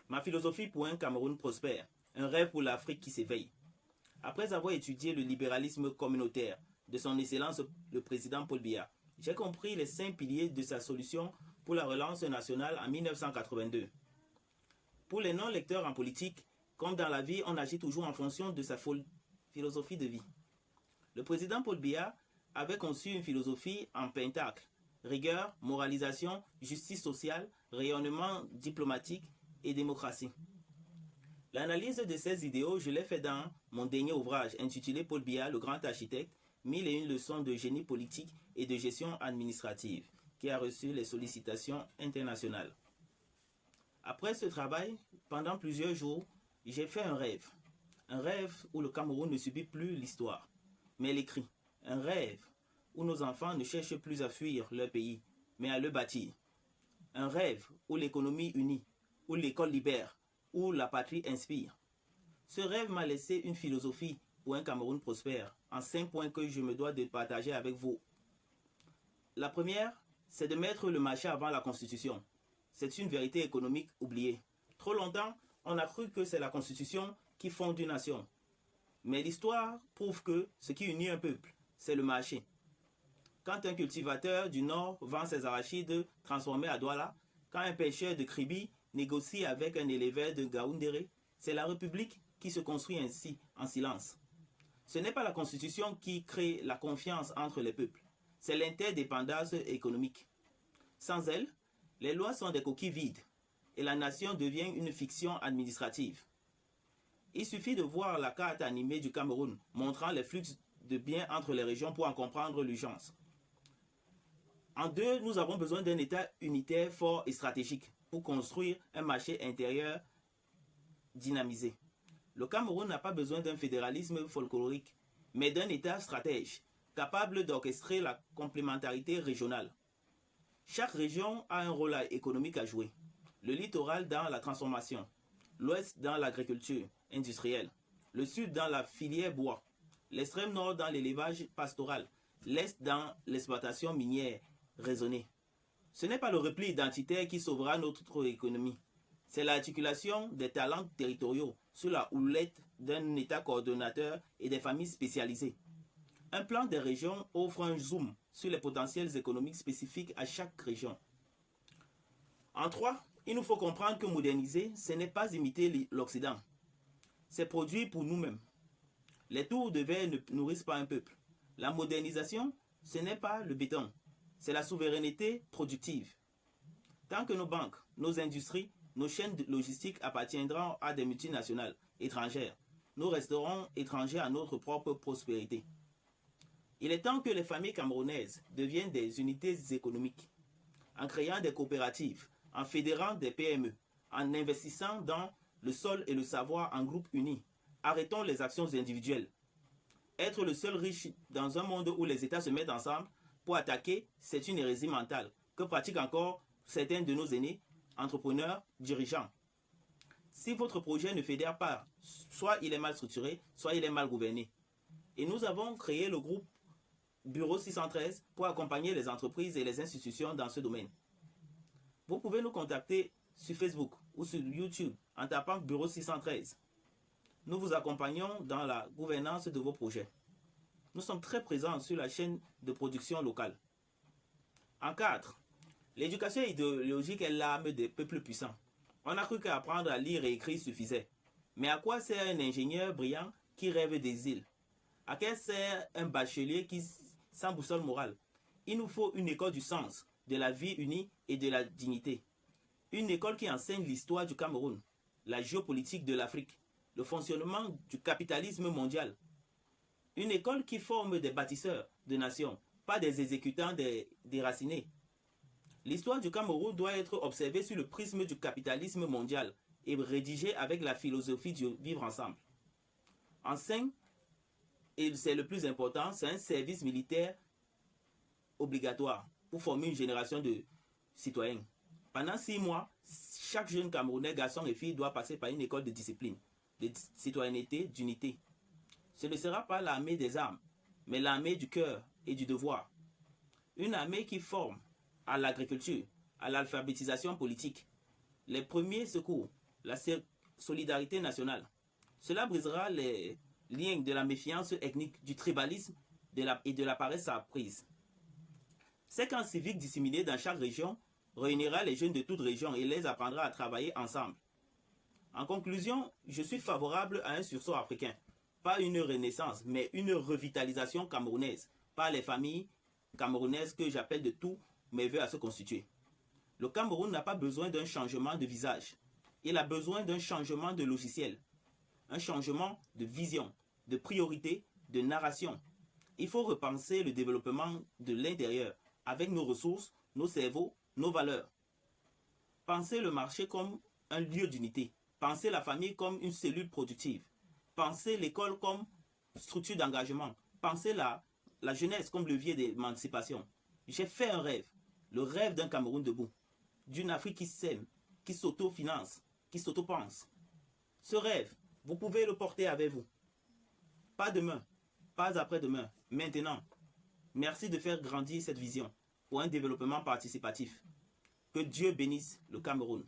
Ma philosophie pour un Cameroun prospère, un rêve pour l'Afrique qui s'éveille. Après avoir étudié le libéralisme communautaire de son Excellence le président Paul Biya, j'ai compris les 5 piliers de sa solution pour la relance nationale en 1982. Pour les non-lecteurs en politique, comme dans la vie, on agit toujours en fonction de sa philosophie de vie. Le président Paul Biya avait conçu une philosophie en pentacle: rigueur, moralisation, justice sociale, rayonnement diplomatique et démocratie. L'analyse de ces idéaux, je l'ai fait dans mon dernier ouvrage intitulé Paul Biya, le grand architecte, 1001 leçons de génie politique et de gestion administrative, qui a reçu les sollicitations internationales. Après ce travail, pendant plusieurs jours, j'ai fait un rêve. Un rêve où le Cameroun ne subit plus l'histoire, mais l'écrit. Un rêve où nos enfants ne cherchent plus à fuir leur pays, mais à le bâtir. Un rêve où l'économie unit, où l'école libère, où la patrie inspire. Ce rêve m'a laissé une philosophie pour un Cameroun prospère, en 5 points que je me dois de partager avec vous. La première, c'est de mettre le marché avant la Constitution. C'est une vérité économique oubliée. Trop longtemps, on a cru que c'est la Constitution qui fonde une nation. Mais l'histoire prouve que ce qui unit un peuple, c'est le marché. Quand un cultivateur du Nord vend ses arachides transformés à Douala, quand un pêcheur de Kribi négocie avec un éleveur de Gaoundéré, c'est la République qui se construit ainsi, en silence. Ce n'est pas la Constitution qui crée la confiance entre les peuples, c'est l'interdépendance économique. Sans elle, les lois sont des coquilles vides et la nation devient une fiction administrative. Il suffit de voir la carte animée du Cameroun montrant les flux de biens entre les régions pour en comprendre l'urgence. En deux, nous avons besoin d'un État unitaire fort et stratégique pour construire un marché intérieur dynamisé. Le Cameroun n'a pas besoin d'un fédéralisme folklorique, mais d'un État stratège, capable d'orchestrer la complémentarité régionale. Chaque région a un rôle économique à jouer. Le littoral dans la transformation, l'ouest dans l'agriculture industrielle, le sud dans la filière bois, l'extrême nord dans l'élevage pastoral, l'est dans l'exploitation minière raisonnée. Ce n'est pas le repli identitaire qui sauvera notre économie. C'est l'articulation des talents territoriaux sous la houlette d'un État coordonnateur et des familles spécialisées. Un plan des régions offre un zoom sur les potentiels économiques spécifiques à chaque région. En trois, il nous faut comprendre que moderniser, ce n'est pas imiter l'Occident. C'est produire pour nous-mêmes. Les tours de verre ne nourrissent pas un peuple. La modernisation, ce n'est pas le béton. C'est la souveraineté productive. Tant que nos banques, nos industries, nos chaînes logistiques appartiendront à des multinationales étrangères, nous resterons étrangers à notre propre prospérité. Il est temps que les familles camerounaises deviennent des unités économiques, en créant des coopératives, en fédérant des PME, en investissant dans le sol et le savoir en groupes unis. Arrêtons les actions individuelles. Être le seul riche dans un monde où les États se mettent ensemble pour attaquer, c'est une hérésie mentale que pratiquent encore certains de nos aînés, entrepreneurs, dirigeants. Si votre projet ne fédère pas, soit il est mal structuré, soit il est mal gouverné. Et nous avons créé le groupe Bureau 613 pour accompagner les entreprises et les institutions dans ce domaine. Vous pouvez nous contacter sur Facebook ou sur YouTube en tapant Bureau 613. Nous vous accompagnons dans la gouvernance de vos projets. Nous sommes très présents sur la chaîne de production locale. En 4, l'éducation idéologique est l'arme des peuples puissants. On a cru qu'apprendre à lire et écrire suffisait. Mais à quoi sert un ingénieur brillant qui rêve des îles? À quoi sert un bachelier qui sans boussole morale? Il nous faut une école du sens, de la vie unie et de la dignité. Une école qui enseigne l'histoire du Cameroun, la géopolitique de l'Afrique, le fonctionnement du capitalisme mondial. Une école qui forme des bâtisseurs de nations, pas des exécutants déracinés. L'histoire du Cameroun doit être observée sur le prisme du capitalisme mondial et rédigée avec la philosophie du vivre ensemble. En 5, et c'est le plus important, c'est un service militaire obligatoire pour former une génération de citoyens. Pendant 6 mois, chaque jeune Camerounais, garçon et fille, doit passer par une école de discipline, de citoyenneté, d'unité. Ce ne sera pas l'armée des armes, mais l'armée du cœur et du devoir. Une armée qui forme à l'agriculture, à l'alphabétisation politique, les premiers secours, la solidarité nationale. Cela brisera les liens de la méfiance ethnique, du tribalisme et de la paresse apprise. Ces camps civiques disséminés dans chaque région réunira les jeunes de toute région et les apprendra à travailler ensemble. En conclusion, je suis favorable à un sursaut africain. Pas une renaissance, mais une revitalisation camerounaise par les familles camerounaises que j'appelle de tous mes voeux à se constituer. Le Cameroun n'a pas besoin d'un changement de visage. Il a besoin d'un changement de logiciel, un changement de vision, de priorité, de narration. Il faut repenser le développement de l'intérieur avec nos ressources, nos cerveaux, nos valeurs. Pensez le marché comme un lieu d'unité. Pensez la famille comme une cellule productive. Pensez l'école comme structure d'engagement. Pensez la jeunesse comme levier d'émancipation. J'ai fait un rêve, le rêve d'un Cameroun debout, d'une Afrique qui s'aime, qui s'auto-finance, qui s'auto-pense. Ce rêve, vous pouvez le porter avec vous. Pas demain, pas après-demain, maintenant. Merci de faire grandir cette vision pour un développement participatif. Que Dieu bénisse le Cameroun.